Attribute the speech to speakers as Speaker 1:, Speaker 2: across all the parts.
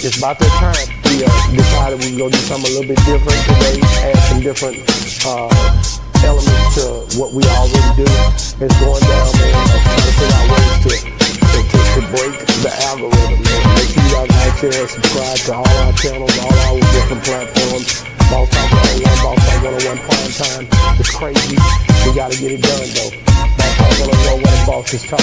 Speaker 1: it's about that time we decided we were going to do something a little bit different today, add some different elements to what we already do. It's going down, man. Trying to figure out ways to break the algorithm, man. Make sure you guys like, share, and subscribe to all our channels, all our different platforms. Boss Talk 101, Boss Talk 101 Prime Time. It's crazy. We got to get it done, though. Boss Talk 101, where the bosses talk.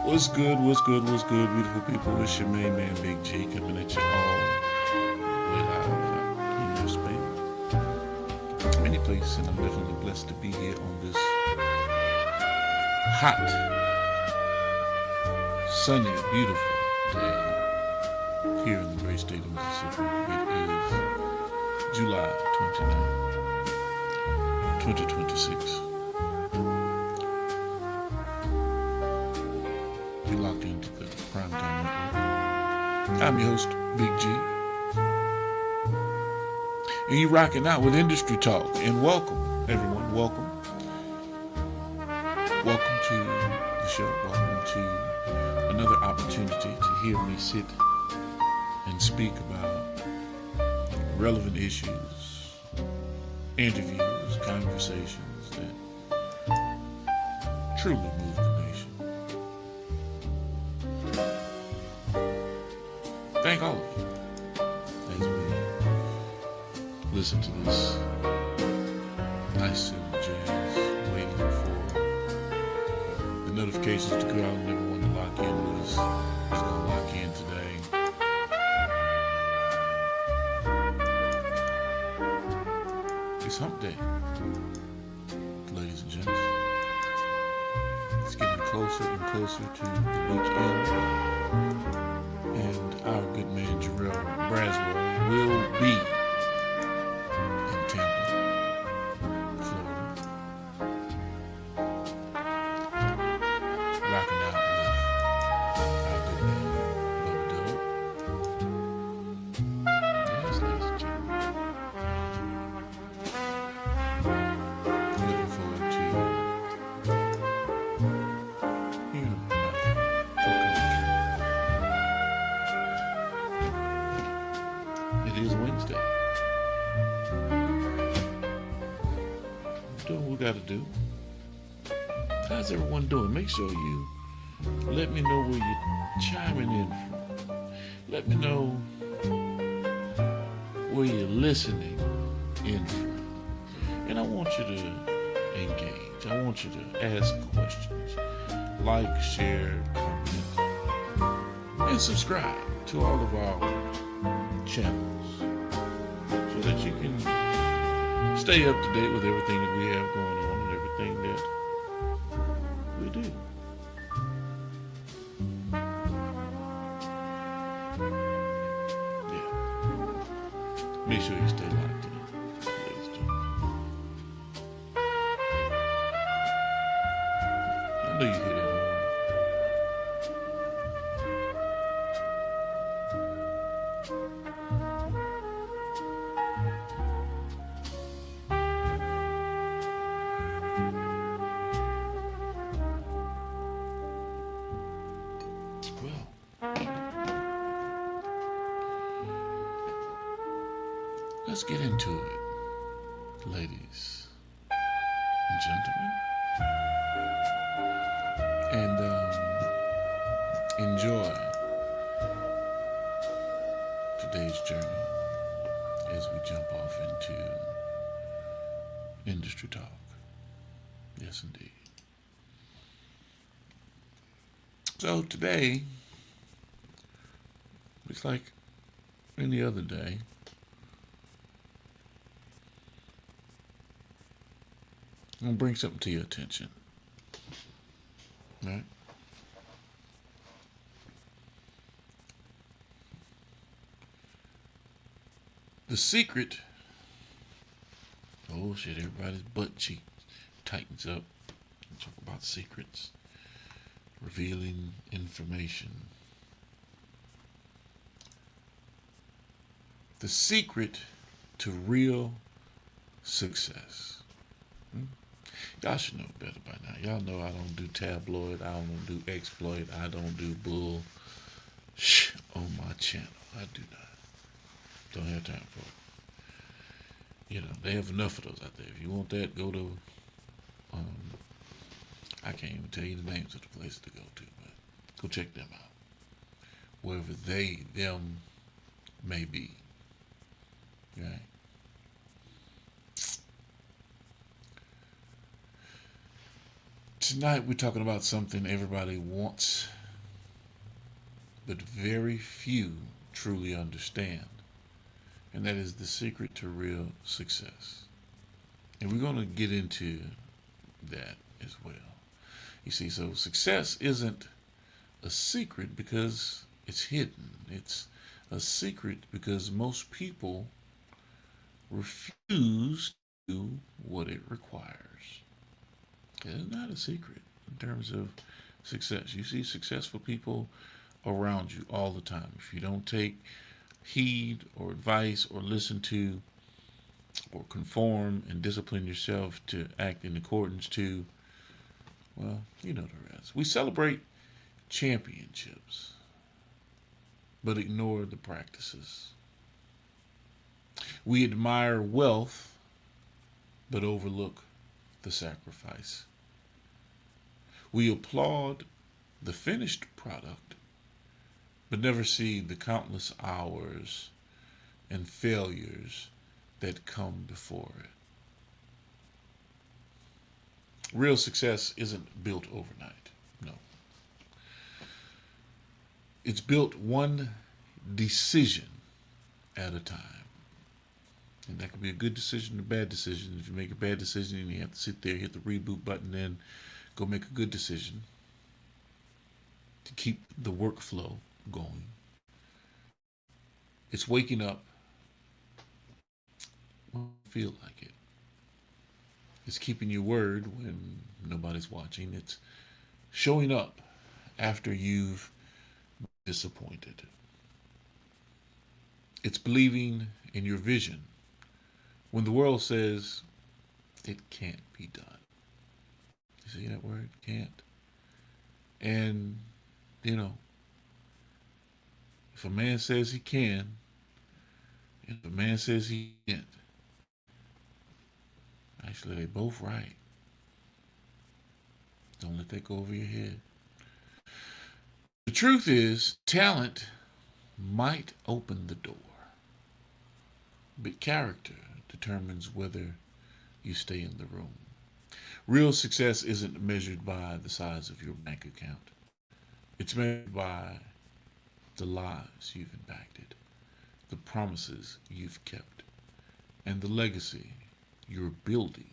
Speaker 2: What's good, beautiful people? It's your main man, Big G, coming at you all live in your space. Many places, and I'm definitely blessed to be here on this hot, sunny, beautiful day here in the great state of Mississippi. It is July 29, 2026. Locked into the Primetime Network. I'm your host, Big G. And you rocking out with Industry Talk. And welcome, everyone. Welcome. Welcome to the show. Welcome to another opportunity to hear me sit and speak about relevant issues, interviews, conversations that truly move the nation. Thank all of you as we listen to this nice simple jazz, waiting for the notifications to go out and everyone to lock in with us. It's going to lock in today. It's hump day, ladies and gents. It's getting closer and closer to the weekend. And our good man Jarrell Braswell will be in Tampa, Florida, rocking out with our good man Bubba Dub. Yes, ladies and gentlemen. Looking forward to hearing about It is Wednesday. Doing what we got to do. How's everyone doing? Make sure you let me know where you're chiming in from. Let me know where you're listening in from. And I want you to engage. I want you to ask questions. Like, share, comment, and subscribe to all of our channels so that you can stay up to date with everything that we have going on and everything that we do. Yeah. Make sure you stay locked in, ladies and gentlemen. I know you hear that horn. Let's get into it, ladies and gentlemen. Industry Talk. Yes, indeed. So today, it's like any other day. I'm going to bring something to your attention. Right? The secret. Oh shit, everybody's butt cheek tightens up. Talk about secrets. Revealing information. The secret to real success. Y'all should know better by now. Y'all know I don't do tabloid. I don't do exploit. I don't do bull on my channel. I do not. Don't have time for it. You know, they have enough of those out there. If you want that, go to, I can't even tell you the names of the places to go to, but go check them out. Wherever them may be. Right? Tonight we're talking about something everybody wants, but very few truly understand. And that is the secret to real success. And we're going to get into that as well. You see, so success isn't a secret because it's hidden. It's a secret because most people refuse to do what it requires. It's not a secret in terms of success. You see successful people around you all the time. If you don't take heed or advice or listen to or conform and discipline yourself to act in accordance to, well, you know the rest. We celebrate championships, but ignore the practices. We admire wealth, but overlook the sacrifice. We applaud the finished product, but never see the countless hours and failures that come before it. Real success isn't built overnight. No. It's built one decision at a time. And that could be a good decision or a bad decision. If you make a bad decision, you have to sit there, hit the reboot button, then go make a good decision to keep the workflow going. It's waking up when you feel like it. It's keeping your word when nobody's watching. It's showing up after you've been disappointed. It's believing in your vision when the world says it can't be done. You see that word? Can't. And, you know, if a man says he can, and if a man says he can't, actually, they're both right. Don't let that go over your head. The truth is, talent might open the door, but character determines whether you stay in the room. Real success isn't measured by the size of your bank account. It's measured by the lives you've impacted, the promises you've kept, and the legacy you're building.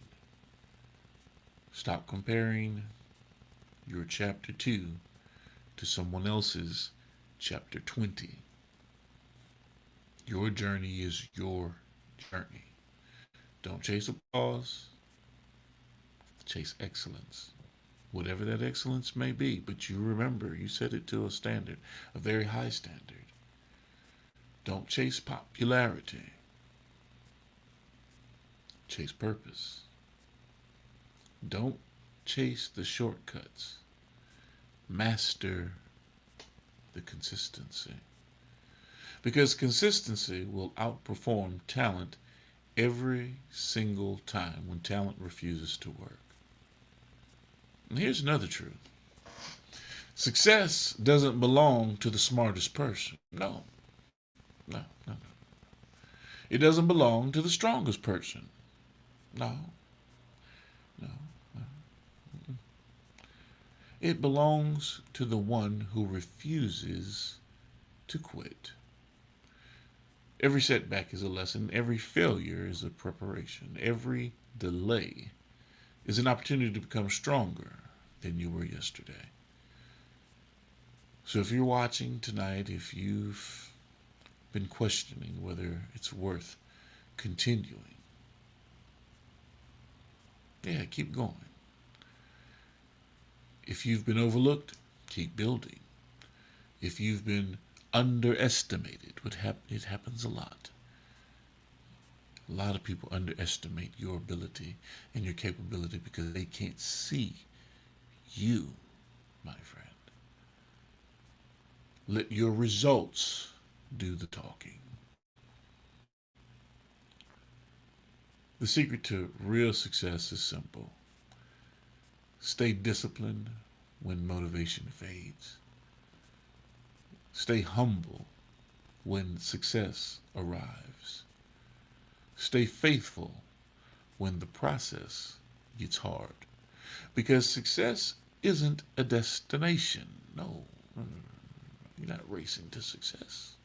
Speaker 2: Stop comparing your chapter 2 to someone else's chapter 20. Your journey is your journey. Don't chase applause. Chase excellence. Whatever that excellence may be, but you remember, you set it to a standard, a very high standard. Don't chase popularity. Chase purpose. Don't chase the shortcuts. Master the consistency. Because consistency will outperform talent every single time when talent refuses to work. And here's another truth. Success doesn't belong to the smartest person. No. It doesn't belong to the strongest person. No. It belongs to the one who refuses to quit. Every setback is a lesson. Every failure is a preparation. Every delay is an opportunity to become stronger than you were yesterday. So if you're watching tonight, if you've been questioning whether it's worth continuing, yeah, keep going. If you've been overlooked, keep building. If you've been underestimated, it happens a lot. A lot of people underestimate your ability and your capability because they can't see you, my friend. Let your results do the talking. The secret to real success is simple. Stay disciplined when motivation fades. Stay humble when success arrives. Stay faithful when the process gets hard. Because success isn't a destination. No, you're not racing to success.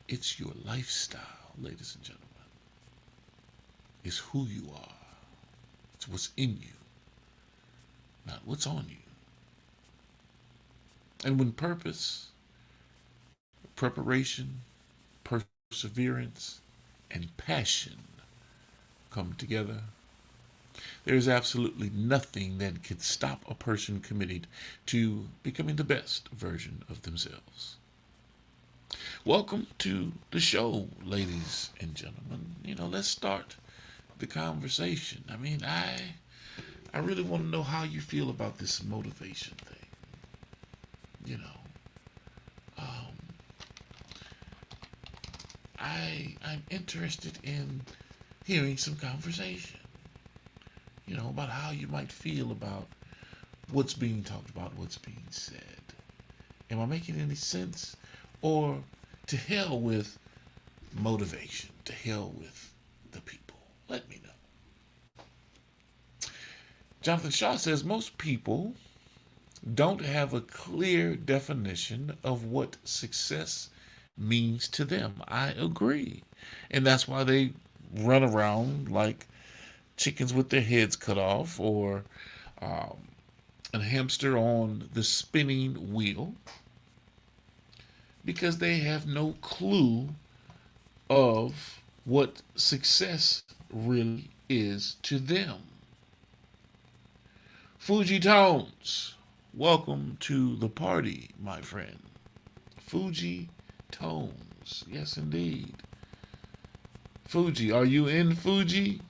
Speaker 2: It's your lifestyle, ladies and gentlemen. It's who you are. It's what's in you, not what's on you. And when purpose, preparation, perseverance, and passion come together, there is absolutely nothing that can stop a person committed to becoming the best version of themselves. Welcome to the show, ladies and gentlemen. Let's start the conversation. I really want to know how you feel about this motivation thing. I'm interested in hearing some conversation, about how you might feel about what's being talked about, what's being said. Am I making any sense? Or to hell with motivation, to hell with the people? Let me know. Jonathan Shaw says most people don't have a clear definition of what success means to them. I agree. And that's why they run around like chickens with their heads cut off, or a hamster on the spinning wheel, because they have no clue of what success really is to them. Fuji Tones, welcome to the party, my friend. Fuji Tones, yes indeed. Fuji, are you in Fuji?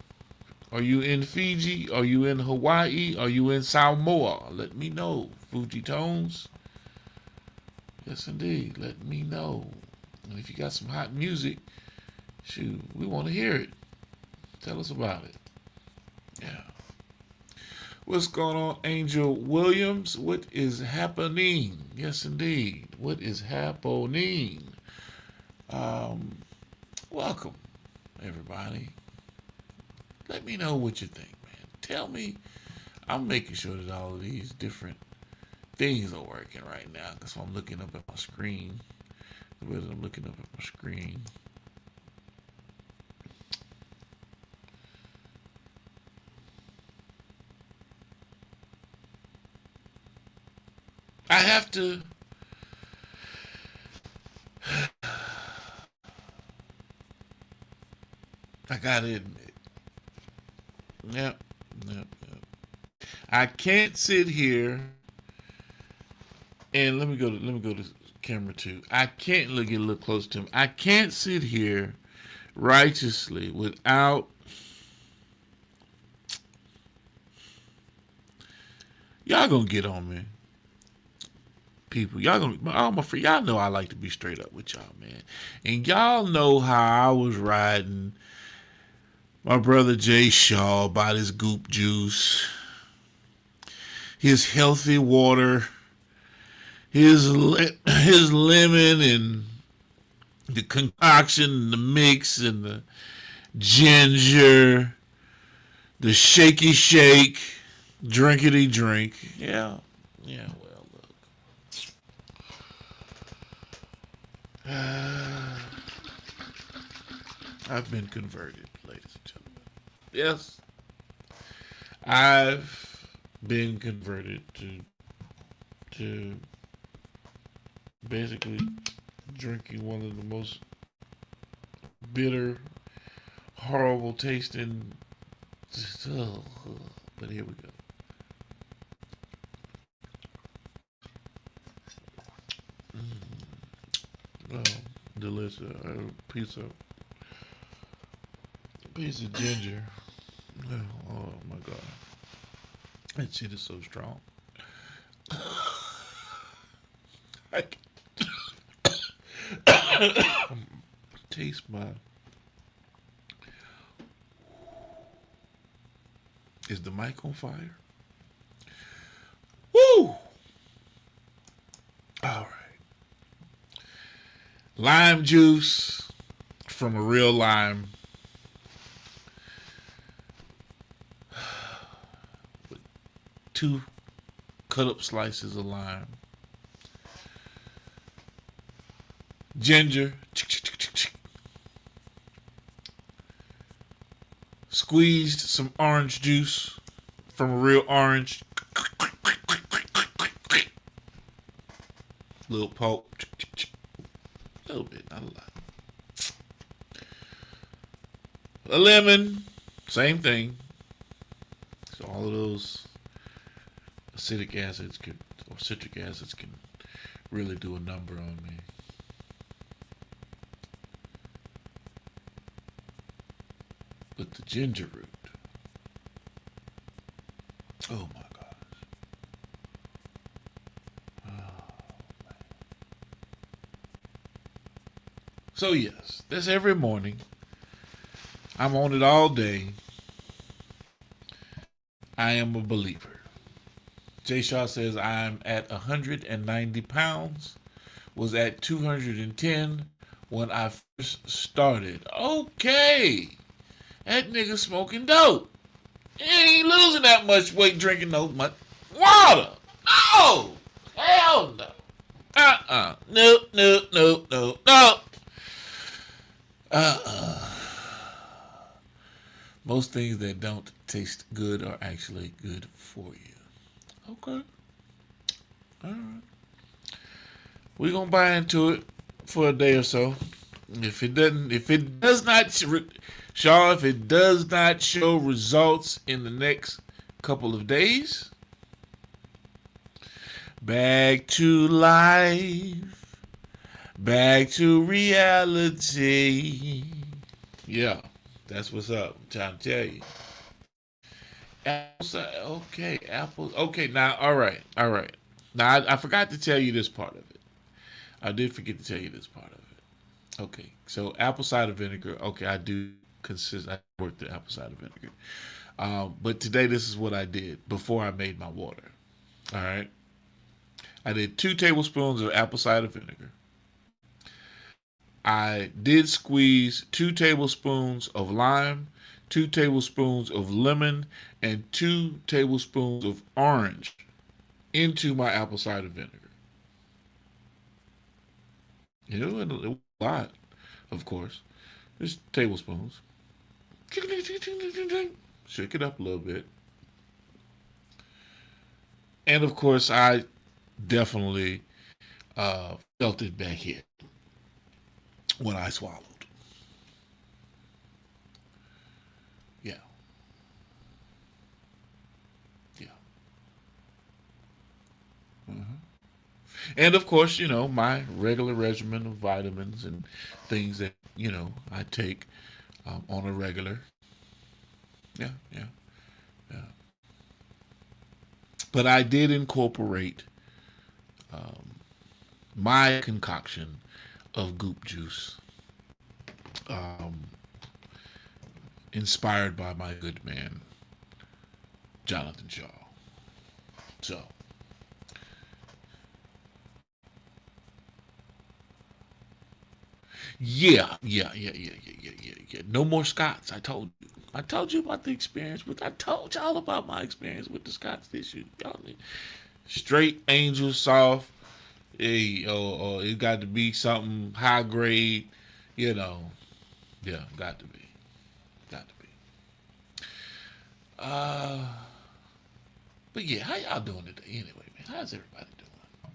Speaker 2: Are you in Fiji? Are you in Hawaii? Are you in Samoa? Let me know, Fuji Tones. Yes indeed, let me know. And if you got some hot music, shoot, we want to hear it. Tell us about it. Yeah. What's going on, Angel Williams? What is happening? Yes, indeed. What is happening? Welcome, everybody. Let me know what you think, man. Tell me. I'm making sure that all of these different things are working right now. That's why I'm looking up at my screen. I'm looking up at my screen. I have to. I gotta admit. Yep. I can't sit here and let me go to camera 2. I can't get a little close to him. I can't sit here righteously without y'all gonna get on me. People, y'all know I like to be straight up with y'all, man. And y'all know how I was riding my brother Jay Shaw about his goop juice, his healthy water, his lemon and the concoction and the mix and the ginger, the shaky shake, Drinkity drink. Yeah. Yeah, well, look. I've been converted, ladies and gentlemen. Yes. I've been converted to basically drinking one of the most bitter, horrible tasting. But here we go. Oh, delicious. A piece of ginger. Oh my god, that shit is so strong. I can taste my. Is the mic on fire? Woo! All right. Lime juice from a real lime. With 2 cut up slices of lime. Ginger. Squeezed some orange juice from a real orange. Little pulp. A little bit, not a lot. A lemon. Same thing. So all of those acidic acids or citric acids can really do a number on me. But the ginger root. Oh my gosh. Oh, man. So yes, that's every morning. I'm on it all day. I am a believer. Jay Shaw says I'm at 190 pounds. Was at 210 when I first started. Okay. That nigga smoking dope. He ain't losing that much weight drinking no much water. Oh, hell no. Nope, nope, nope, nope, nope. Most things that don't taste good are actually good for you. Okay. All right. We're going to buy into it for a day or so. If it does not show results in the next couple of days, back to life, back to reality. Yeah, that's what's up. I'm trying to tell you. Apples. Okay, now, all right. Now, I forgot to tell you this part of it. I did forget to tell you this part of it. Okay, so apple cider vinegar. Okay, I work the apple cider vinegar. But today, this is what I did before I made my water. All right. I did 2 tablespoons of apple cider vinegar. I did squeeze 2 tablespoons of lime, 2 tablespoons of lemon, and 2 tablespoons of orange into my apple cider vinegar. You know, it was a lot, of course. Just tablespoons. Shake it up a little bit. And of course, I definitely felt it back here when I swallowed. Yeah. Yeah. And of course, my regular regimen of vitamins and things that, I take on a regular. Yeah, yeah, yeah. But I did incorporate my concoction of goop juice, inspired by my good man, Jonathan Shaw. So, yeah. No more Scots, I told you. I told you about the experience with. I told y'all about my experience with the Scott's tissue. Y'all need straight angel soft. Hey, or it got to be something high grade. You know, yeah, got to be, got to be. Uh, but yeah, how y'all doing today? Anyway, man, how's everybody doing?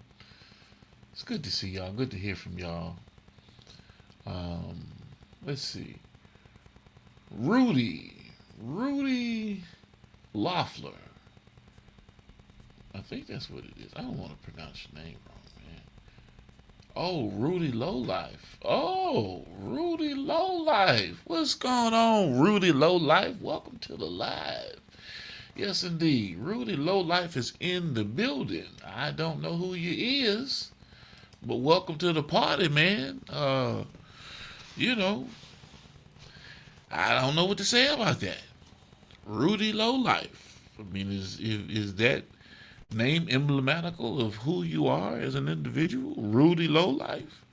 Speaker 2: It's good to see y'all. Good to hear from y'all. Um, let's see. Rudy Loeffler. I think that's what it is. I don't want to pronounce your name wrong, man. Oh, Rudy Lowlife. Oh, Rudy Lowlife. What's going on, Rudy Lowlife? Welcome to the live. Yes, indeed. Rudy Lowlife is in the building. I don't know who you is, but welcome to the party, man. You know, I don't know what to say about that. Rudy Lowlife. I mean, is that name emblematical of who you are as an individual? Rudy Lowlife.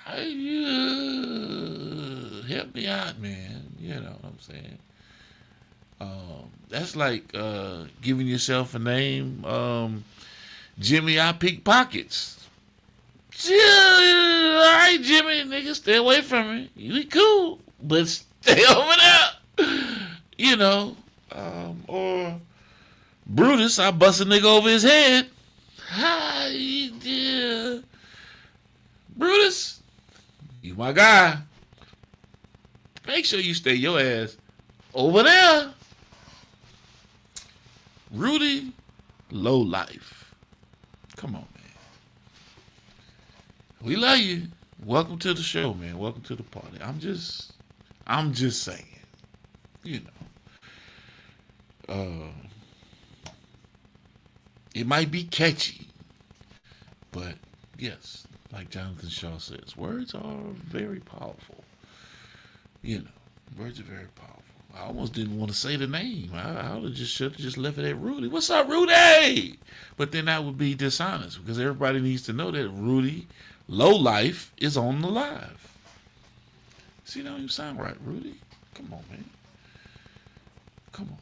Speaker 2: Help me out, man. You know what I'm saying? That's like giving yourself a name. Jimmy, I pick pockets. All right, Jimmy, nigga, stay away from me. You be cool, but stay over there. You know, or Brutus, I bust a nigga over his head. Hi, yeah. Brutus, you my guy. Make sure you stay your ass over there. Rudy Lowlife. Come on, man. We love you. Welcome to the show, man. Welcome to the party. I'm just saying. You know. It might be catchy, but yes, like Jonathan Shaw says, words are very powerful. You know, words are very powerful. I almost didn't want to say the name. I should have just left it at Rudy. What's up, Rudy? But then that would be dishonest because everybody needs to know that Rudy Lowlife is on the live. See, that don't even sound right, Rudy. Come on, man. Come on.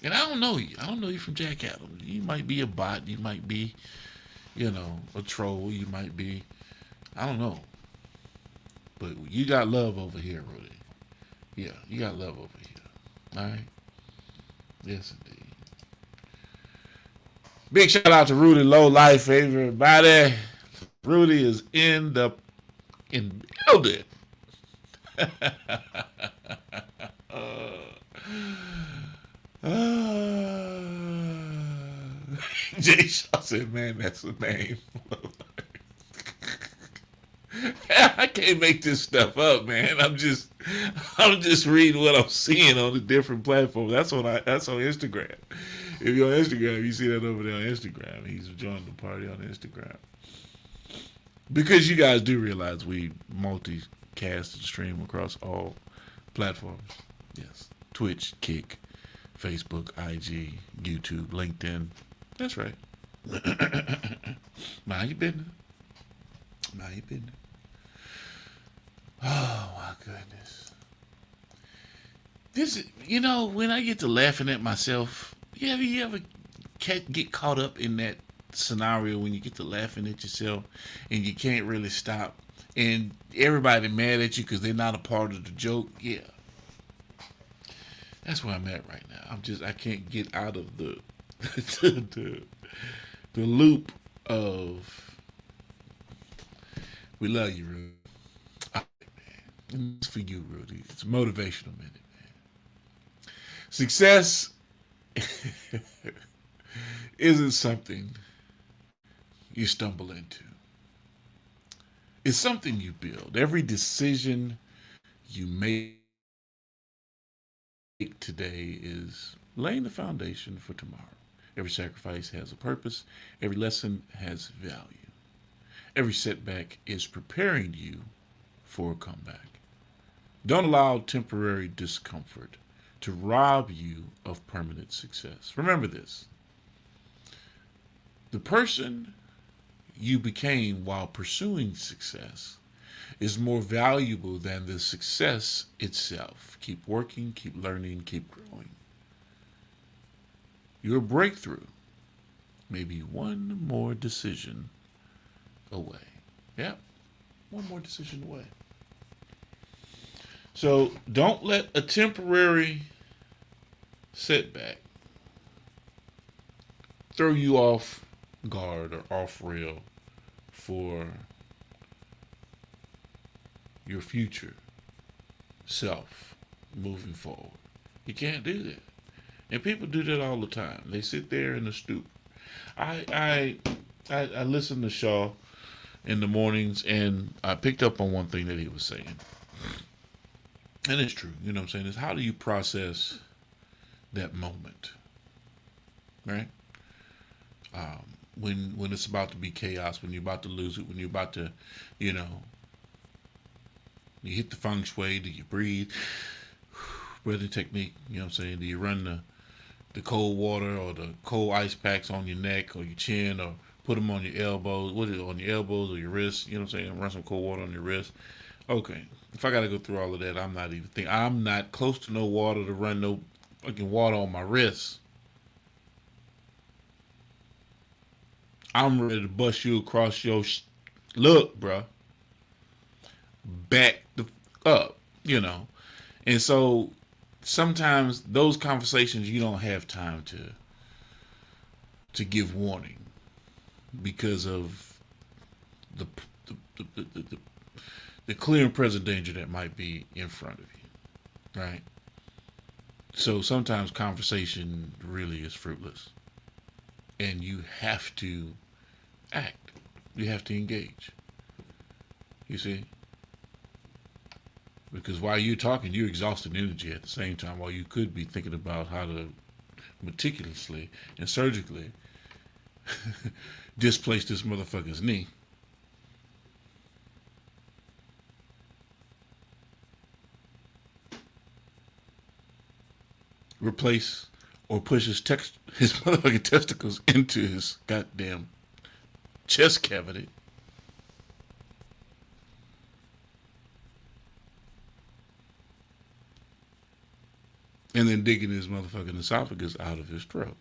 Speaker 2: And I don't know you. I don't know you from Jack Adams. You might be a bot. You might be, you know, a troll. You might be, I don't know. But you got love over here, Rudy. Yeah, you got love over here. All right? Yes, indeed. Big shout out to Rudy Lowlife, everybody. Rudy is in building. Jay Shaw said, man, that's the name. I can't make this stuff up, man. I'm just reading what I'm seeing on the different platforms. That's on Instagram. If you're on Instagram, you see that over there on Instagram. He's joining the party on Instagram. Because you guys do realize we multicast and stream across all platforms. Yes. Twitch, Kick, Facebook, IG, YouTube, LinkedIn. That's right. Mind your business. Mind your business. Oh my goodness. This, you know, when I get to laughing at myself, you ever get caught up in that scenario when you get to laughing at yourself and you can't really stop and everybody mad at you because they're not a part of the joke? Yeah. That's where I'm at right now. I can't get out of the the loop of we love you, Rudy. All right, man. It's for you, Rudy. It's a motivational minute, man. Success isn't something you stumble into. It's something you build. Every decision you make today is laying the foundation for tomorrow. Every sacrifice has a purpose. Every lesson has value. Every setback is preparing you for a comeback. Don't allow temporary discomfort to rob you of permanent success. Remember this. The person you became while pursuing success is more valuable than the success itself. Keep working, keep learning, keep growing. Your breakthrough may be one more decision away. Yep, one more decision away. So don't let a temporary setback throw you off guard or off rail for your future self moving forward. You can't do that. And people do that all the time. They sit there in the stoop. I listen to Shaw in the mornings, and I picked up on one thing that he was saying. And it's true, you know what I'm saying? Is how do you process that moment, right? When it's about to be chaos, when you're about to lose it, when you're about to, you know, you hit the feng shui, do you breathe? Breathing technique, you know what I'm saying? Do you run the cold water or the cold ice packs on your neck or your chin, or put them on your elbows? What is it, on your elbows or your wrists? You know what I'm saying? Run some cold water on your wrist. Okay, if I got to go through all of that, I'm not close to no water to run no fucking water on my wrist. I'm ready to bust you across your look, bruh. Back the up, you know. And so sometimes those conversations you don't have time to give warning because of the the clear and present danger that might be in front of you, right? So sometimes conversation really is fruitless, and you have to act. You have to engage. You see? Because while you're talking, you're exhausting energy at the same time, while you could be thinking about how to meticulously and surgically displace this motherfucker's knee. Replace or push his motherfucking testicles into his goddamn chest cavity. And then digging his motherfucking esophagus out of his throat.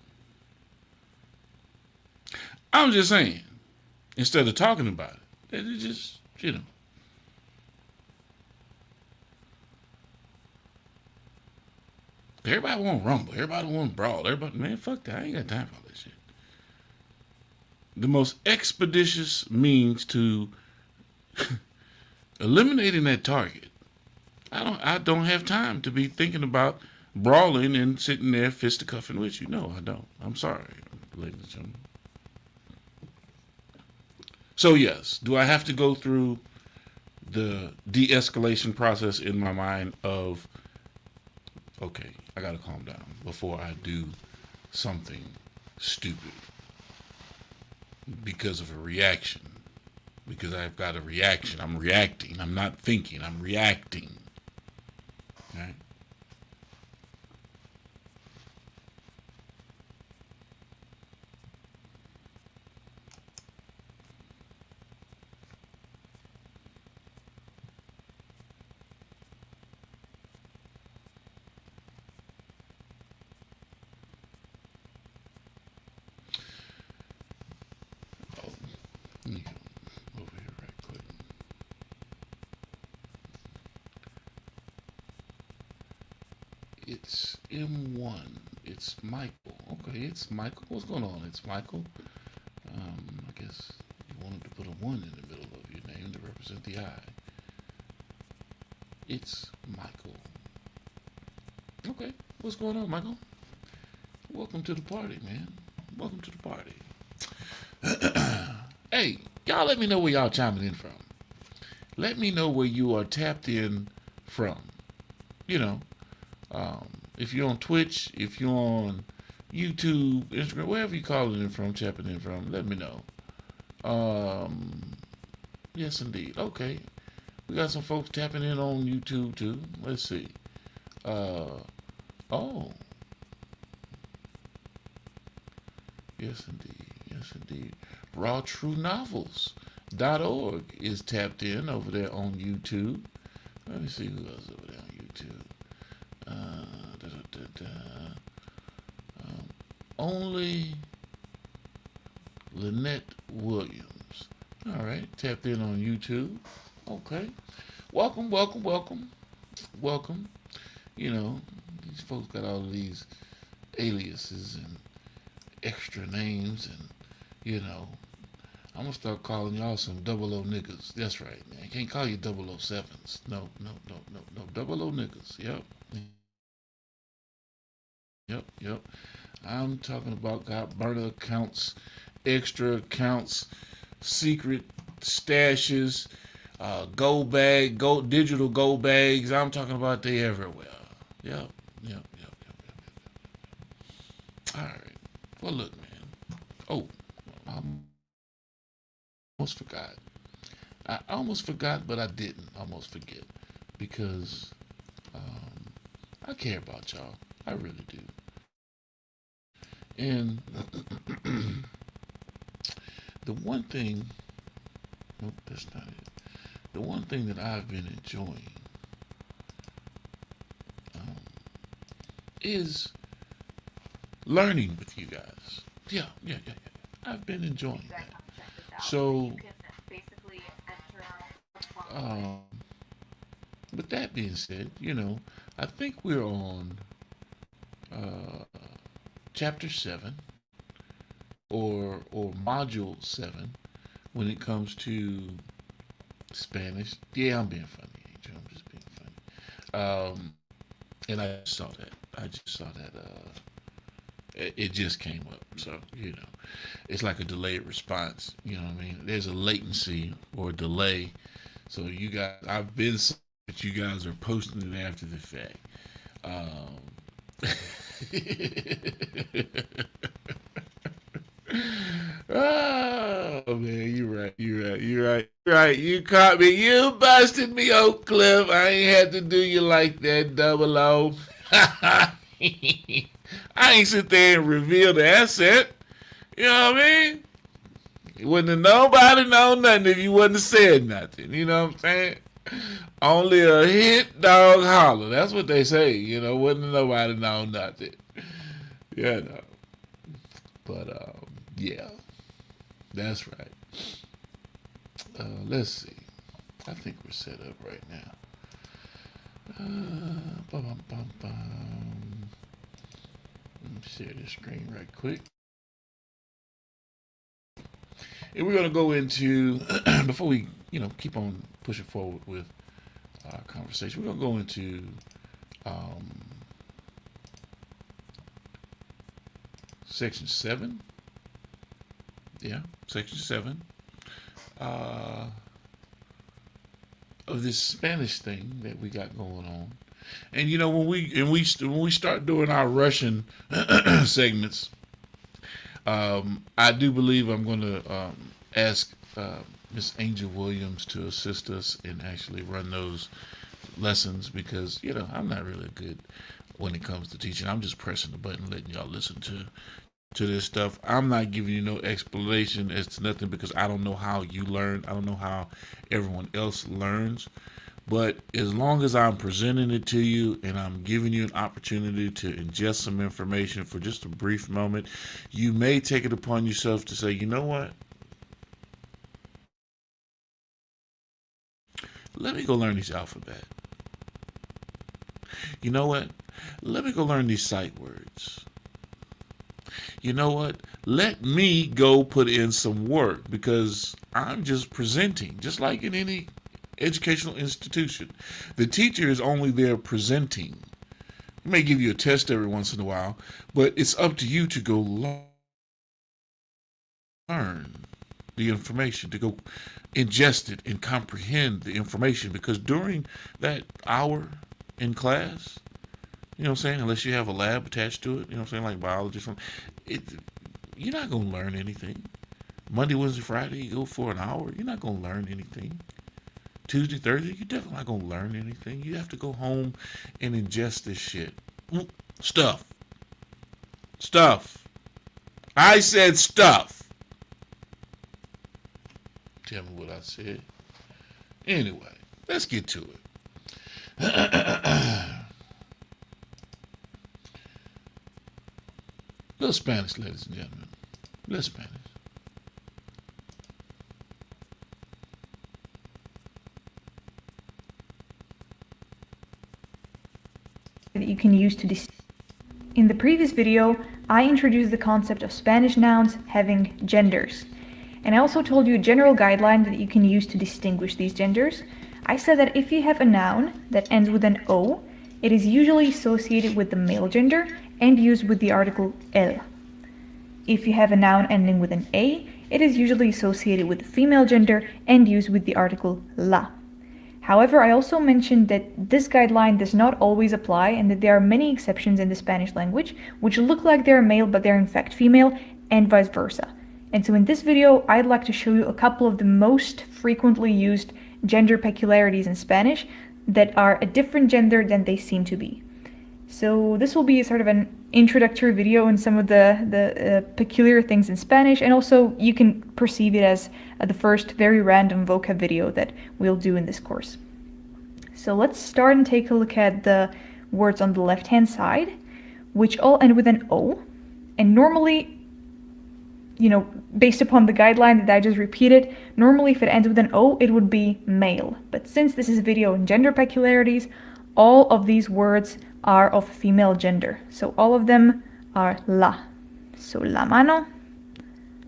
Speaker 2: I'm just saying, instead of talking about it, it just, you know. Everybody want to rumble. Everybody want to brawl. Everybody, man, fuck that. I ain't got time for all this shit. The most expeditious means to eliminating that target. I don't have time to be thinking about brawling and sitting there fisticuffing with you. No, I don't. I'm sorry, ladies and gentlemen. So yes, do I have to go through the de-escalation process in my mind of, okay, I gotta calm down before I do something stupid because of a reaction? Because I've got a reaction. I'm reacting. I'm not thinking. I'm reacting. Right? Oh, let me go over here right quick. It's M1. It's Michael. Okay, it's Michael. What's going on? It's Michael. I guess you wanted to put a 1 in the middle of your name to represent the I. It's Michael. Okay, what's going on, Michael? Welcome to the party, man. Welcome to the party. Hey, y'all let me know where y'all chiming in from. Let me know where you are tapped in from. You know, if you're on Twitch, if you're on YouTube, Instagram, wherever you calling in from, tapping in from, let me know. Yes, indeed. Okay. We got some folks tapping in on YouTube, too. Let's see. Oh. Yes, indeed. Yes, indeed. Raw True Novels .org is tapped in over there on YouTube. Let me see who else over there on YouTube. Da, da, da, da. Only Lynette Williams. All right, tapped in on YouTube. Okay. Welcome, welcome, welcome, welcome. You know, these folks got all of these aliases and extra names, and I'm gonna start calling y'all some double O niggas. That's right, man. I can't call you 007s. No, no, no, no, no. Double O niggas. Yep. Yep, yep. I'm talking about got burner accounts, extra accounts, secret stashes, gold bag, gold digital gold bags. I'm talking about they everywhere. Yep, yep, yep, yep, yep. All right. Well, look, man. Oh, I almost forgot. I almost forgot, but I didn't almost forget because I care about y'all. I really do. And the one thing, nope, that's not it. The one thing that I've been enjoying um, is learning with you guys. Yeah, yeah, yeah, yeah. I've been enjoying that. So, um, with that being said, I think we're on uh, chapter 7 or module 7 when it comes to Spanish. Yeah, I'm being funny, Angel. I'm just being funny. And I saw that. I just saw that. It just came up. So, it's like a delayed response. You know what I mean? There's a latency or delay. So you guys, I've been seeing that you guys are posting it after the fact. Oh man, you're right. You caught me. You busted me, Oak Cliff. I ain't had to do you like that, double O. I ain't sit there and reveal the asset. You know what I mean? Wouldn't have nobody known nothing if you wouldn't have said nothing. You know what I'm saying? Only a hit dog holler. That's what they say. Wouldn't have nobody known nothing. But yeah, that's right. Let's see. I think we're set up right now. Bum, bum, bum. Let me share this screen right quick. And we're going to go into, before we, keep on pushing forward with our conversation, we're going to go into section 7. Yeah, section 7 of this Spanish thing that we got going on. And when we start doing our Russian segments, I do believe I'm going to ask Miss Angel Williams to assist us and actually run those lessons because I'm not really good when it comes to teaching. I'm just pressing the button, letting y'all listen to this stuff. I'm not giving you no explanation as to nothing because I don't know how you learn. I don't know how everyone else learns. But as long as I'm presenting it to you and I'm giving you an opportunity to ingest some information for just a brief moment, you may take it upon yourself to say, you know what? Let me go learn this alphabet. You know what? Let me go learn these sight words. You know what? Let me go put in some work because I'm just presenting, just like in any educational institution. The teacher is only there presenting. He may give you a test every once in a while, but it's up to you to go learn the information, to go ingest it and comprehend the information because during that hour in class, you know what I'm saying, unless you have a lab attached to it, you know what I'm saying, like biology, you're not going to learn anything. Monday, Wednesday, Friday, you go for an hour, you're not going to learn anything. Tuesday, Thursday, you're definitely not going to learn anything. You have to go home and ingest this shit. Stuff. I said stuff. tell me what I said. Anyway, let's get to it. Little Spanish, ladies and gentlemen. Little Spanish.
Speaker 3: That you can use to In the previous video, I introduced the concept of Spanish nouns having genders. And I also told you a general guideline that you can use to distinguish these genders. I said that if you have a noun that ends with an O, it is usually associated with the male gender and used with the article el. If you have a noun ending with an A, it is usually associated with the female gender and used with the article la. However, I also mentioned that this guideline does not always apply and that there are many exceptions in the Spanish language which look like they're male but they're in fact female, and vice versa. And so in this video, I'd like to show you a couple of the most frequently used gender peculiarities in Spanish that are a different gender than they seem to be. So this will be sort of an introductory video on some of the peculiar things in Spanish, and also you can perceive it as the first very random vocab video that we'll do in this course. So let's start and take a look at the words on the left-hand side, which all end with an O. And normally, based upon the guideline that I just repeated, normally if it ends with an O, it would be male. But since this is a video on gender peculiarities, all of these words are of female gender. So all of them are la. So la mano,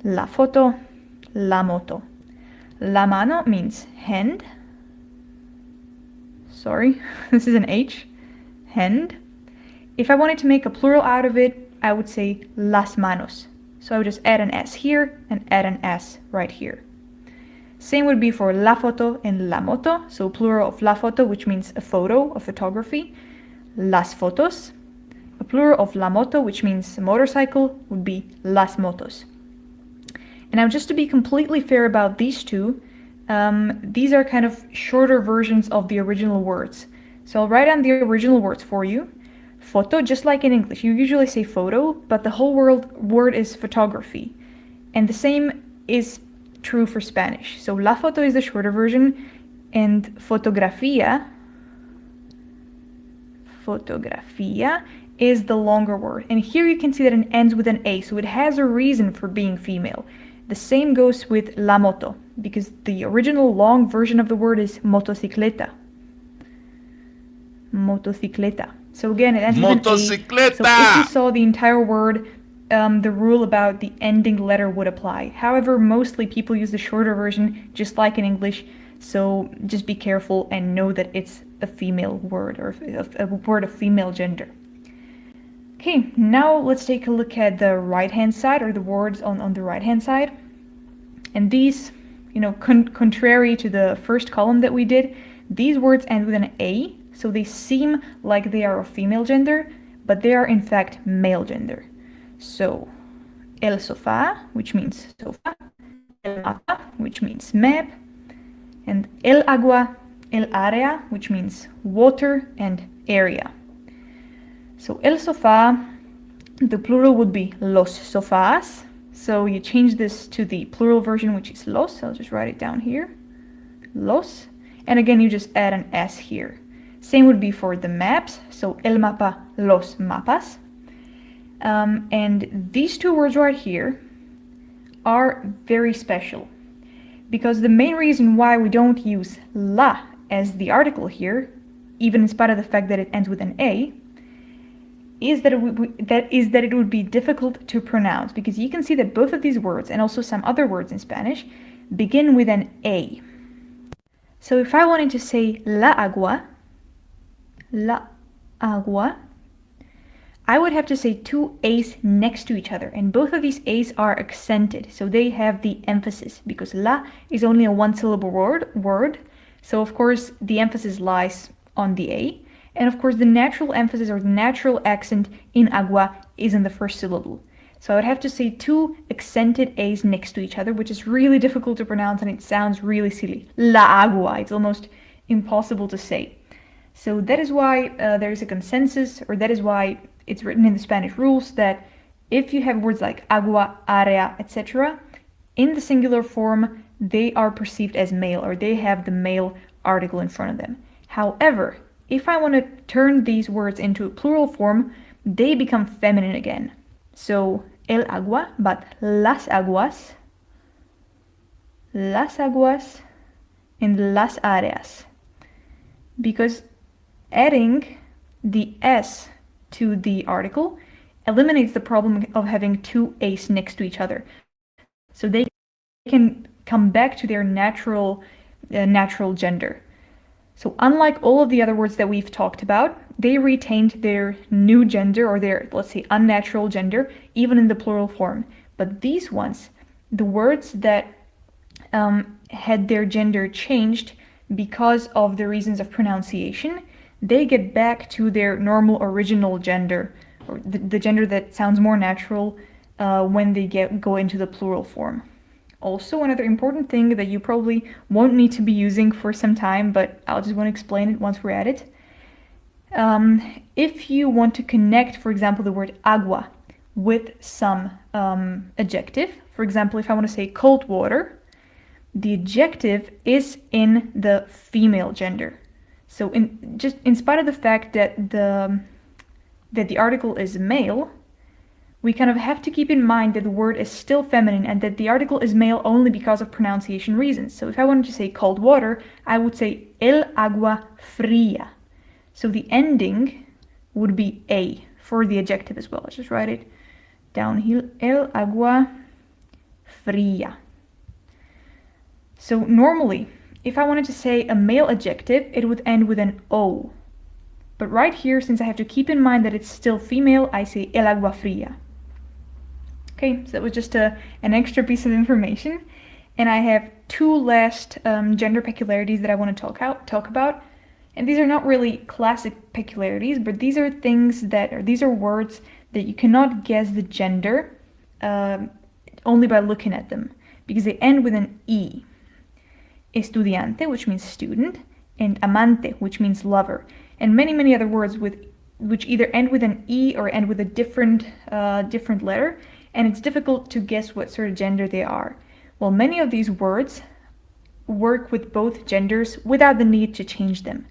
Speaker 3: la foto, la moto. La mano means hand. Sorry, this is an H. Hand. If I wanted to make a plural out of it, I would say las manos. So I would just add an S here and add an S right here. Same would be for la foto and la moto. So plural of la foto, which means a photo, a photography. Las fotos. A plural of la moto, which means a motorcycle, would be las motos. And now, just to be completely fair about these two, these are kind of shorter versions of the original words. So I'll write down the original words for you. Foto, just like in English, you usually say photo, but the whole word is photography. And the same is true for Spanish. So la foto is the shorter version, and fotografía is the longer word. And here you can see that it ends with an A, so it has a reason for being female. The same goes with la moto, because the original long version of the word is motocicleta. Motocicleta. So again, it ends with an A. So if you saw the entire word, the rule about the ending letter would apply. However, mostly people use the shorter version, just like in English. So just be careful and know that it's a female word, or a word of female gender. Okay, now let's take a look at the right-hand side, or the words on the right-hand side. And these, contrary to the first column that we did, these words end with an A, so they seem like they are of female gender, but they are in fact male gender. So, el sofá, which means sofa, el mapa, which means map, and el agua, el área, which means water and area. So el sofá, the plural would be los sofás. So you change this to the plural version, which is los. I'll just write it down here. Los. And again, you just add an S here. Same would be for the maps. So el mapa, los mapas. And these two words right here are very special, because the main reason why we don't use la as the article here, even in spite of the fact that it ends with an A, is that it would be difficult to pronounce, because you can see that both of these words, and also some other words in Spanish, begin with an A. So if I wanted to say la agua, I would have to say two A's next to each other, and both of these A's are accented, so they have the emphasis, because la is only a one-syllable word, so of course the emphasis lies on the A, and of course the natural emphasis, or the natural accent in agua, is in the first syllable. So I would have to say two accented A's next to each other, which is really difficult to pronounce, and it sounds really silly. La agua, it's almost impossible to say. So that is why there is a consensus, or that is why it's written in the Spanish rules that if you have words like agua, área, etc., in the singular form, they are perceived as male, or they have the male article in front of them. However, if I want to turn these words into a plural form, they become feminine again. So el agua, but las aguas, and las áreas. Because adding the s to the article eliminates the problem of having two a's next to each other. So they can come back to their natural gender. So unlike all of the other words that we've talked about, they retained their new gender, or their, let's say, unnatural gender, even in the plural form. But these ones, the words that had their gender changed because of the reasons of pronunciation, they get back to their normal original gender, or the gender that sounds more natural when they go into the plural form. Also, another important thing that you probably won't need to be using for some time, but I'll just want to explain it once we're at it. If you want to connect, for example, the word agua with some adjective, for example, if I want to say cold water, the adjective is in the female gender. So in spite of the fact that the article is male, we kind of have to keep in mind that the word is still feminine and that the article is male only because of pronunciation reasons. So if I wanted to say cold water, I would say el agua fría. So the ending would be a for the adjective as well. Let's just write it down here. El agua fría. So normally, if I wanted to say a male adjective, it would end with an O. But right here, since I have to keep in mind that it's still female, I say el agua fría. Okay, so that was just an extra piece of information. And I have two last gender peculiarities that I want to talk about. And these are not really classic peculiarities, but these are these are words that you cannot guess the gender only by looking at them, because they end with an E. Estudiante, which means student, and amante, which means lover, and many other words which either end with an E or end with a different letter, and it's difficult to guess what sort of gender they are. Well, many of these words work with both genders without the need to change them.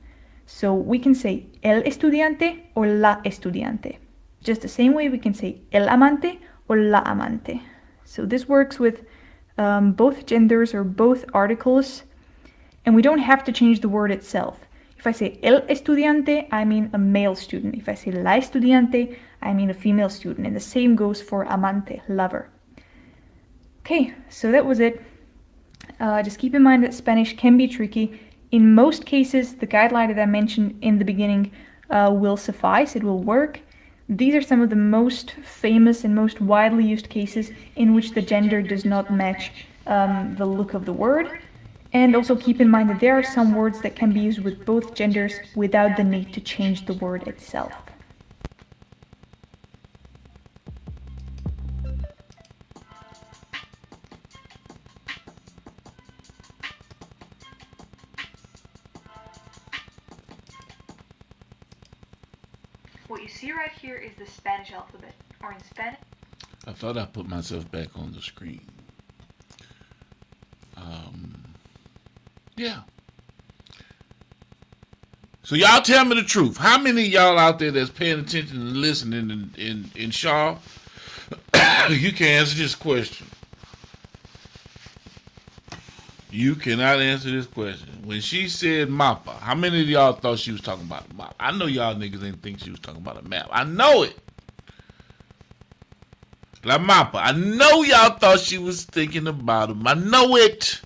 Speaker 3: So we can say el estudiante or la estudiante. Just the same way we can say el amante or la amante. So this works with both genders or both articles, and we don't have to change the word itself. If I say el estudiante, I mean a male student. If I say la estudiante, I mean a female student. And the same goes for amante, lover. Okay, so that was it. Just keep in mind that Spanish can be tricky. In most cases, the guideline that I mentioned in the beginning will suffice. It will work. These are some of the most famous and most widely used cases in which the gender does not match the look of the word. And also keep in mind that there are some words that can be used with both genders without the need to change the word itself. What you see right here is the Spanish alphabet, or in Spanish.
Speaker 2: I thought I put myself back on the screen. Yeah. So y'all tell me the truth. How many of y'all out there that's paying attention and listening in Shaw, you can answer this question? You cannot answer this question. When she said mapa, how many of y'all thought she was talking about a map? I know y'all niggas didn't think she was talking about a map. I know it. La mapa. I know y'all thought she was thinking about them. I know it.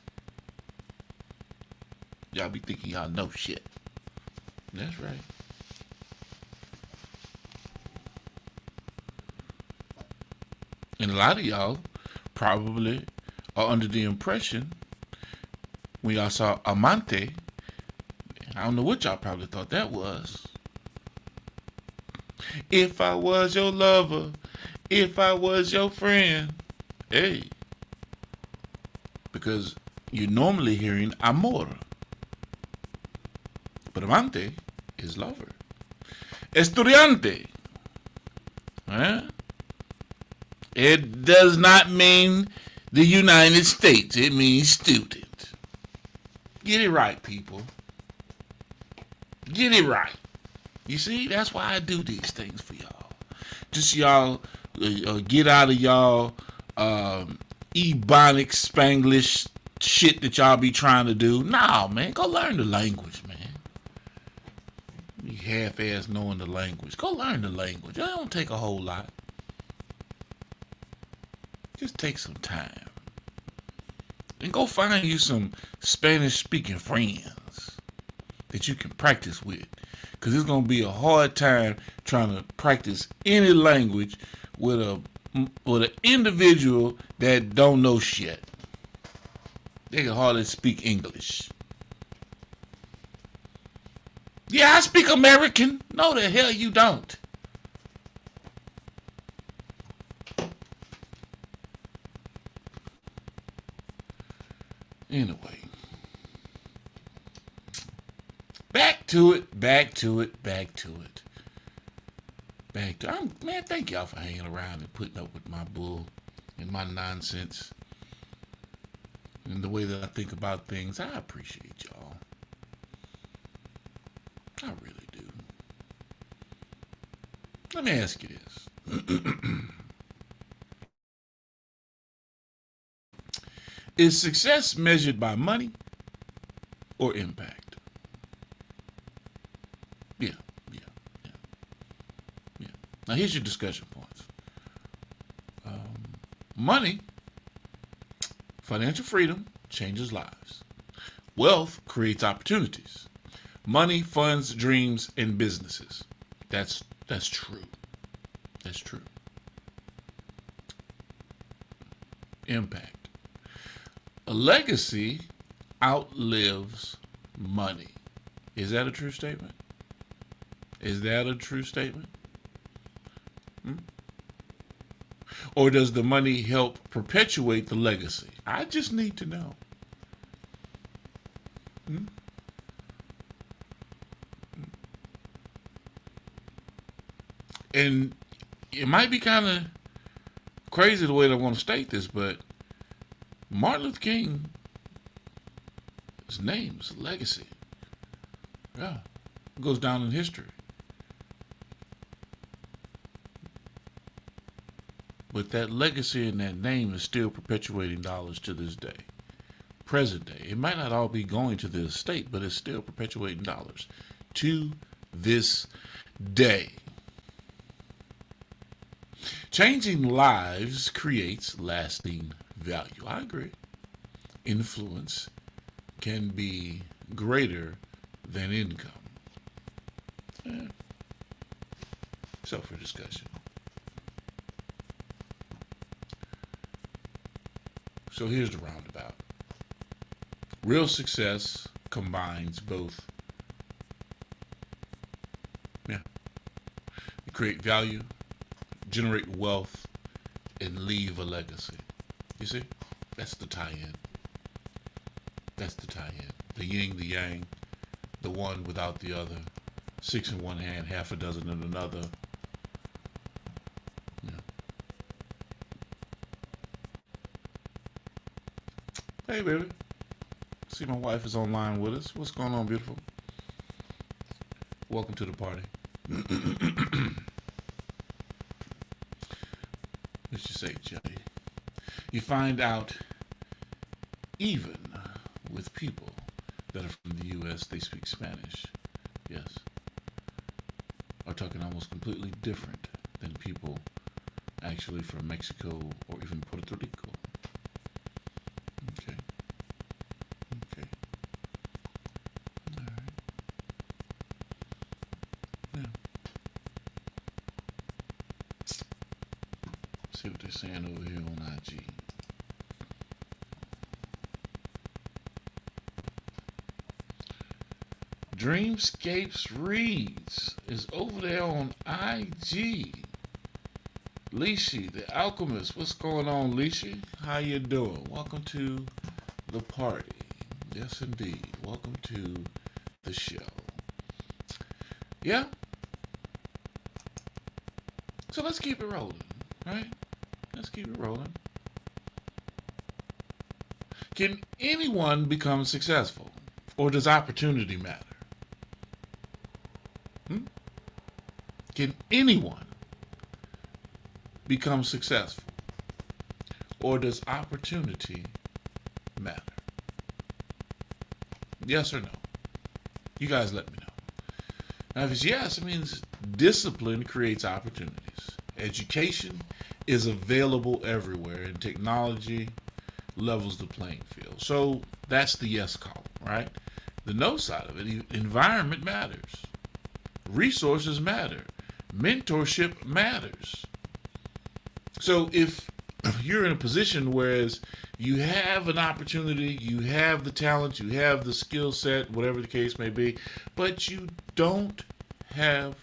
Speaker 2: Y'all be thinking y'all know shit. That's right. And a lot of y'all probably are under the impression when y'all saw amante, I don't know what y'all probably thought that was. If I was your lover, if I was your friend, hey. Because you're normally hearing amor. But amante is lover. Estudiante. It does not mean The United States, it means student. Get it right, people. Get it right. You see, that's why I do these things for y'all. Just y'all get out of y'all Ebonics, Spanglish shit that y'all be trying to do. Nah, man, go learn the language, man. You half-ass knowing the language. Go learn the language. It don't take a whole lot. Just take some time. And go find you some Spanish-speaking friends that you can practice with. Because it's going to be a hard time trying to practice any language with an individual that don't know shit. They can hardly speak English. Yeah, I speak American. No, the hell you don't. Anyway. Back to it. Man, thank y'all for hanging around and putting up with my bull and my nonsense and the way that I think about things. I appreciate y'all. I really do. Let me ask you this. Is success measured by money or impact? Yeah. Now here's your discussion points. Money, financial freedom changes lives. Wealth creates opportunities. Money funds dreams and businesses. That's true. That's true. Impact. A legacy outlives money. Is that a true statement? Or does the money help perpetuate the legacy? I just need to know. And it might be kind of crazy the way that I want to state this, but Martin Luther King, his name is a legacy. Yeah, it goes down in history. But that legacy and that name is still perpetuating dollars to this day. Present day. It might not all be going to the estate, but it's still perpetuating dollars to this day. Changing lives creates lasting value. I agree. Influence can be greater than income. So for discussion. So here's the roundabout. Real success combines both. Create value, generate wealth, and leave a legacy. You see? That's the tie-in. The yin, the yang, the one without the other. 6 in one hand, half a dozen in another. Hey, baby. See, my wife is online with us. What's going on, beautiful? Welcome to the party. Let's just say, Jody. You find out, even with people that are from the U.S., they speak Spanish. Yes. Are talking almost completely different than people actually from Mexico or even Puerto Rico. Okay. All right. Now, see what they're saying over here on IG. Dreamscapes Reads is over there on IG. Lishi, the Alchemist. What's going on, Lishi? How you doing? Welcome to the party. Yes, indeed. Welcome to the show. Yeah? So let's keep it rolling, right? Let's keep it rolling. Can anyone become successful? Or does opportunity matter? Can anyone become successful? Or does opportunity matter? Yes or no? You guys let me know. Now, if it's yes, it means discipline creates opportunities. Education is available everywhere, and technology levels the playing field. So that's the yes column, right? The no side of it, environment matters. Resources matter. Mentorship matters. So if you're in a position whereas you have an opportunity, you have the talent, you have the skill set, whatever the case may be, but you don't have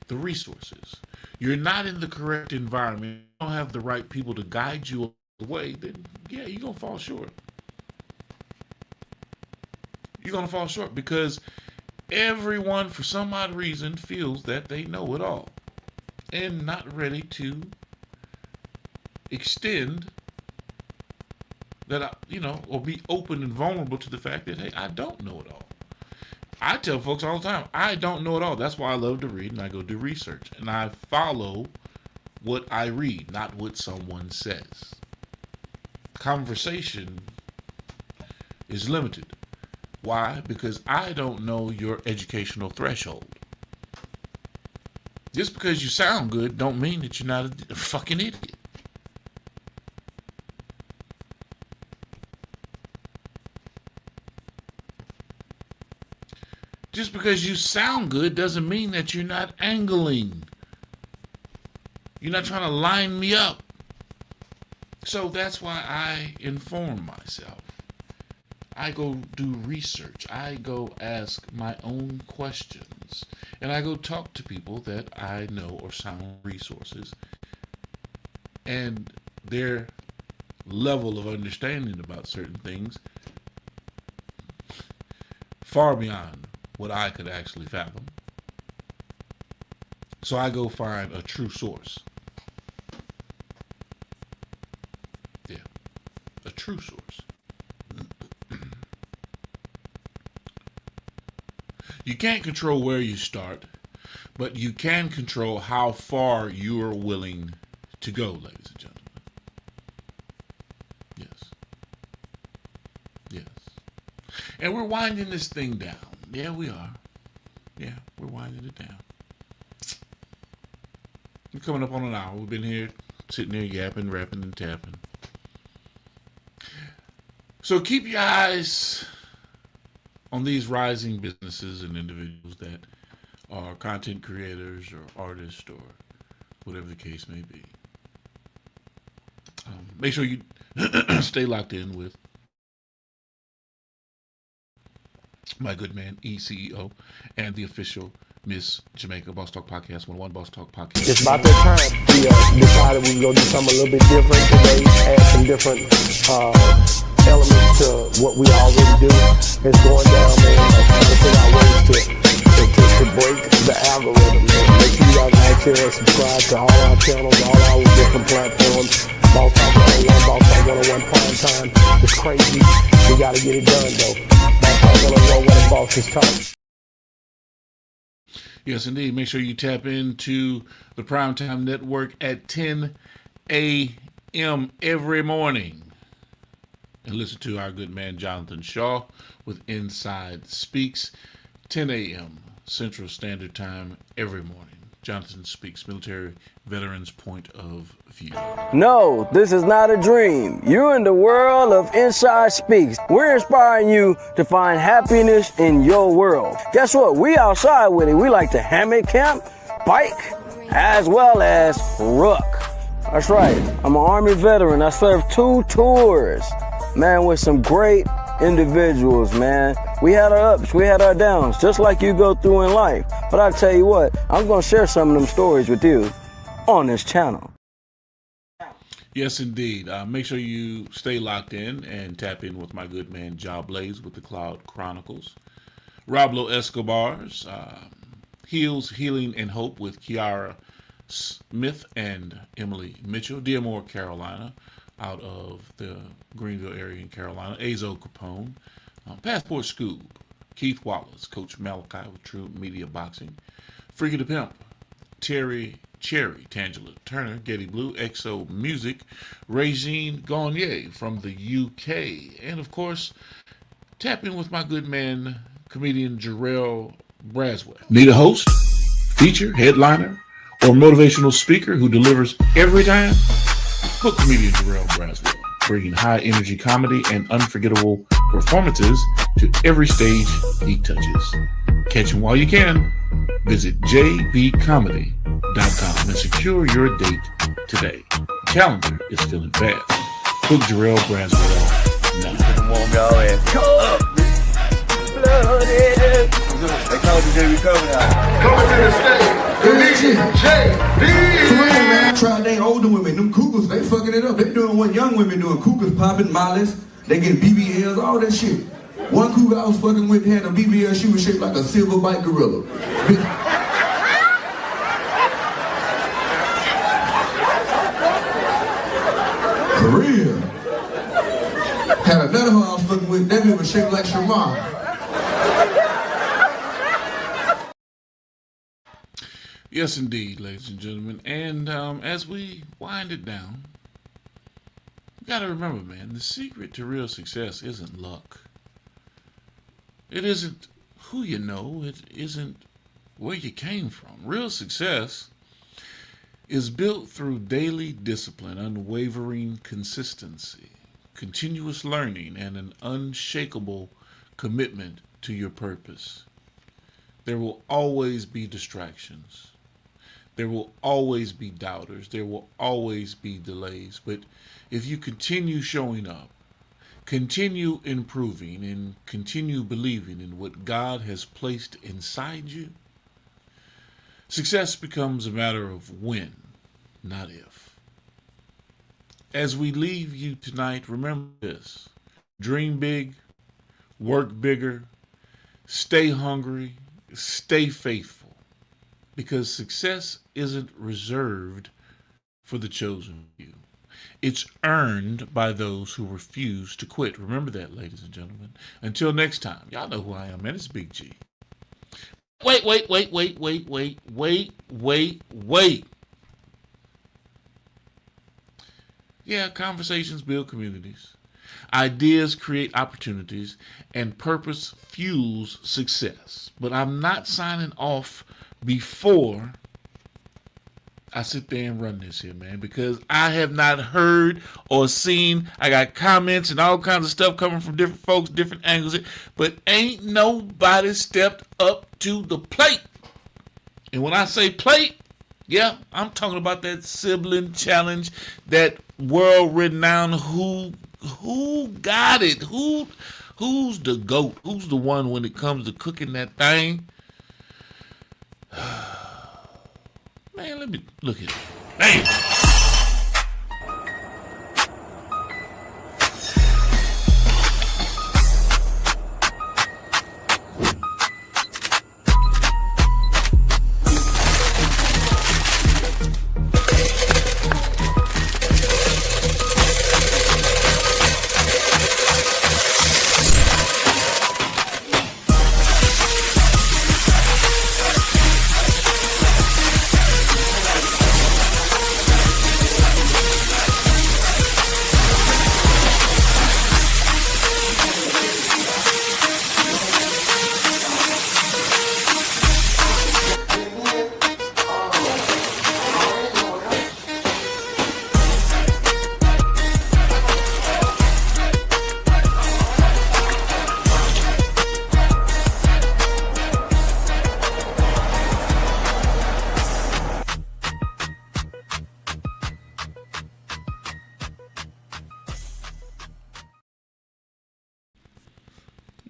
Speaker 2: the resources, you're not in the correct environment, you don't have the right people to guide you the way, then yeah, you're going to fall short. You're going to fall short because everyone, for some odd reason, feels that they know it all and not ready to extend that, or be open and vulnerable to the fact that, hey, I don't know it all. I tell folks all the time, I don't know it all. That's why I love to read and I go do research. And I follow what I read, not what someone says. Conversation is limited. Why? Because I don't know your educational threshold. Just because you sound good don't mean that you're not a fucking idiot. Just because you sound good doesn't mean that you're not angling. You're not trying to line me up. So that's why I inform myself. I go do research. I go ask my own questions. And I go talk to people that I know are sound resources. And their level of understanding about certain things far beyond what I could actually fathom. So I go find a true source. Yeah, a true source. You can't control where you start, but you can control how far you are willing to go, ladies and gentlemen. Yes. Yes. And we're winding this thing down. Yeah, we are. Yeah, we're winding it down. We're coming up on an hour. We've been here sitting there yapping, rapping, and tapping. So keep your eyes on these rising businesses and individuals that are content creators or artists or whatever the case may be. Make sure you stay locked in with my good man, ECEO, and the official Miss Jamaica Boss Talk Podcast, 101 Boss Talk Podcast.
Speaker 1: It's about that time we decided we were going to do something a little bit different today, add some different elements to what we already do. It's going down, man. Trying to figure out ways to break the algorithm, man. Make sure you guys like, share, and subscribe to all our channels, all our different platforms. Boss Talk 101, Boss Talk 101 Prime Time. It's crazy. We got to get it done, though. Boss Talk 101, where the boss is talking.
Speaker 2: Yes, indeed. Make sure you tap into the Primetime Network at 10 a.m. every morning. And listen to our good man Jonathan Shaw with Inside Speaks, 10 a.m. Central Standard Time every morning. Jonathan Speaks, military veterans' point of view.
Speaker 4: No, this is not a dream. You're in the world of Inside Speaks. We're inspiring you to find happiness in your world. Guess what? We outside with it. We like to hammock camp, bike, as well as ruck. That's right. I'm an Army veteran. I served 2 tours, man, with some great individuals, man. We had our ups, we had our downs, just like you go through in life. But I tell you what, I'm going to share some of them stories with you on this channel.
Speaker 2: Yes, indeed. Make sure you stay locked in and tap in with my good man, Jah Blaze, with the Cloud Chronicles. Roblo Escobar's Heals, Healing, and Hope with Kiara Smith and Emily Mitchell. Dearmore, Carolina, out of the Greenville area in Carolina, Azo Capone, Passport Scoob, Keith Wallace, Coach Malachi with True Media Boxing, Freaky the Pimp, Terry Cherry, Tangela Turner, Getty Blue, XO Music, Regine Gagne from the UK, and of course, tap in with my good man, comedian Jarrell Braswell. Need a host, feature, headliner, or motivational speaker who delivers every time? Book comedian Jarrell Braswell, bringing high energy comedy and unforgettable performances to every stage he touches. Catch him while you can. Visit jbcomedy.com and secure your date today. Calendar is filling fast. Book Jarrell Braswell now.
Speaker 4: Won't go in. Come up, blooded. They call it JB Comedy.
Speaker 5: Coming to the stage, the JB. Man, I tried they older women, them cougars, they fucking it up. They doing what young women doing. Cougars popping, mollies, they get BBLs, all that shit. One cougar I was fucking with had a BBL, she was shaped like a silver bite gorilla. For real. Had another one I was fucking with, that bitch was shaped like Shamar.
Speaker 2: Yes, indeed, ladies and gentlemen. And as we wind it down, you got to remember, man, the secret to real success isn't luck. It isn't who you know. It isn't where you came from. Real success is built through daily discipline, unwavering consistency, continuous learning, and an unshakable commitment to your purpose. There will always be distractions. There will always be doubters. There will always be delays. But if you continue showing up, continue improving, and continue believing in what God has placed inside you, success becomes a matter of when, not if. As we leave you tonight, remember this: dream big, work bigger, stay hungry, stay faithful, because success isn't reserved for the chosen few. It's earned by those who refuse to quit. Remember that, ladies and gentlemen. Until next time, y'all know who I am, man. It's Big G. Wait. Yeah, conversations build communities. Ideas create opportunities, and purpose fuels success. But I'm not signing off before I sit there and run this here, man, because I have not heard or seen. I got comments and all kinds of stuff coming from different folks, different angles, but ain't nobody stepped up to the plate. And when I say plate, yeah, I'm talking about that sibling challenge, that world-renowned who got it, who's the GOAT, who's the one when it comes to cooking that thing. Man, let me look at it. Damn.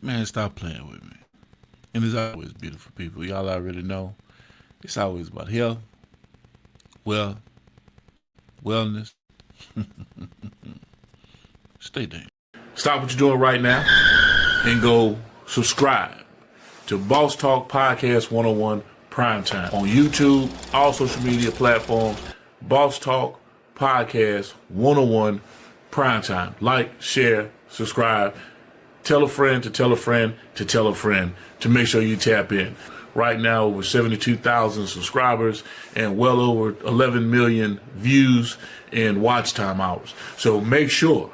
Speaker 2: Man, stop playing with me. And it's always beautiful people. Y'all already know. It's always about health, wellness. Stay down. Stop what you're doing right now and go subscribe to Boss Talk Podcast 101 Primetime on YouTube, all social media platforms. Boss Talk Podcast 101 Primetime. Like, share, subscribe. Tell a friend to tell a friend to tell a friend to make sure you tap in. Right now, over 72,000 subscribers and well over 11 million views and watch time hours. So make sure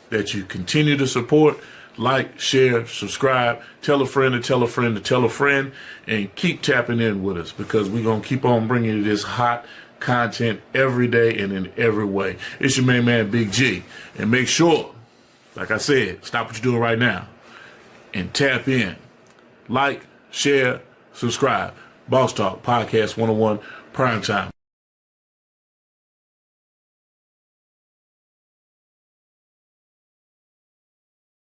Speaker 2: that you continue to support, like, share, subscribe, tell a friend to tell a friend to tell a friend, and keep tapping in with us, because we're going to keep on bringing you this hot content every day and in every way. It's your main man, Big G. And make sure, like I said, stop what you're doing right now and tap in. Like, share, subscribe. Boss Talk Podcast 101 Primetime.